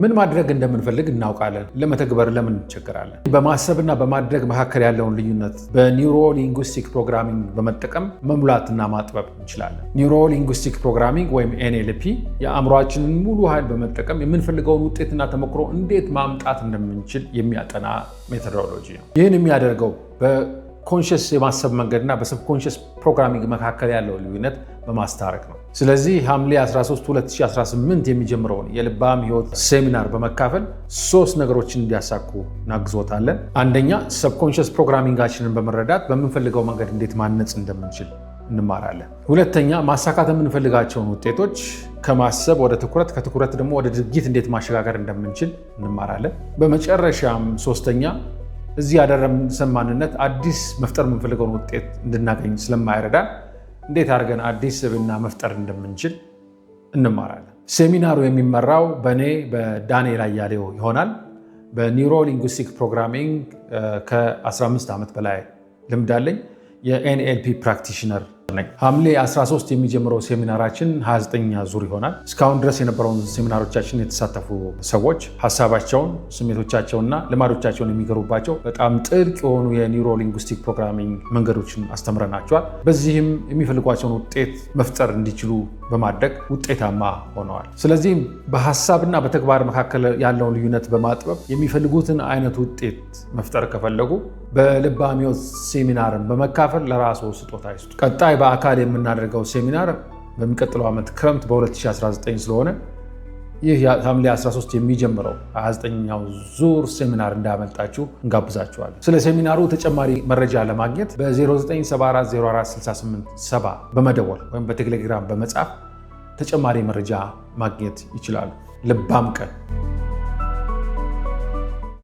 ምን ማድረግ እንደምንፈልግ እናውቃለን። ለመተግበር ለምን እንቸገራለን? በማሰብና በማድረግ መካከል ያለውን ልዩነት በኒውሮ ሊንጉስቲክ ፕሮግራሚንግ በመጠቀም መሙላትና ማጥበብ እንችላለን። ኒውሮ ሊንጉስቲክ ፕሮግራሚንግ ወይም ኤንኤልፒ የአእምሯችንን ሙሉ ኃይል በመጠቀም የምንፈልገውን ውጤትና ተሞክሮ እንዴት ማምጣት እንደምንችል የሚያጠና ሜቶዶሎጂ ነው። ይህን የሚያደርገው በኮንሽስ የማሰብ መንገድና በሰብኮንሽስ ፕሮግራሚንግ መካከል ያለው ልዩነት በማስታረቅ ነው። ስለዚህ ሐምሌ 13 2018 የሚጀምረውን የልባም ህይወት ሴሚናር በመካፈል 3 ነገሮችን እንዲያሳኩ እናግዞታለን። አንደኛ፣ ሰብኮንሽስ ፕሮግራሚንጋችንን በመረዳት በምንፈልገው መንገድ እንዴት ማነጽ እንደምንችል እንማራለን። ሁለተኛ፣ ማሳካት የምንፈልጋቸውን ውጤቶች ከማሰብ ወደ ትኩረት፣ ከትኩረት ደግሞ ወደ ድርጊት እንዴት ማሸጋገር እንደምንችል እንማራለን። በመጨረሻም ሶስተኛ፣ እዚህ ያደረሰን ማንነት አዲስ መፍጠር የምንፈልገውን ውጤት እንድናገኝ ስለማይረዳን እንዴት አድርገን አዲስ ስብዕና መፍጠር እንደምንችል እንማራለን። ሴሚናሩ የሚመራው በእኔ በዳንኤል አያሌው ይሆናል። በኒውሮ ሊንጉስቲክ ፕሮግራሚንግ ከ15 ዓመት በላይ ልምድ አለኝ። የኤንኤልፒ ፕራክቲሽነር ነኝ። ሐምሌ 13 የሚጀምረው ሴሚናራችን 29ኛ ዙር ይሆናል። እስካሁን ድረስ የነበረውን ሴሚናሮቻችን የተሳተፉ ሰዎች ሀሳባቸውን፣ ስሜቶቻቸውና ልማዶቻቸውን የሚገሩባቸው በጣም ጥልቅ የሆኑ የኒውሮ ሊንጉስቲክ ፕሮግራሚንግ መንገዶችን አስተምረናቸዋል። በዚህም የሚፈልጓቸውን ውጤት መፍጠር እንዲችሉ በማድረግ ውጤታማ ሆነዋል። ስለዚህም በሀሳብና በተግባር መካከል ያለውን ልዩነት በማጥበብ የሚፈልጉትን አይነት ውጤት መፍጠር ከፈለጉ በልባም ህይወት ሴሚናርን በመካፈል ለራስዎ ስጦታ ይስጡ። ቀጣይ በአካል የምናደርገው ሴሚናር በሚቀጥለው ዓመት ክረምት በ2019 ስለሆነ ይህ ሐምሌ 13 የሚጀምረው 29ኛው ዙር ሴሚናር እንዳያመልጣችሁ እንጋብዛችኋለን። ስለ ሴሚናሩ ተጨማሪ መረጃ ለማግኘት በ0974046870 በመደወል ወይም በቴሌግራም በመጻፍ ተጨማሪ መረጃ ማግኘት ይችላሉ። ልባም ቀን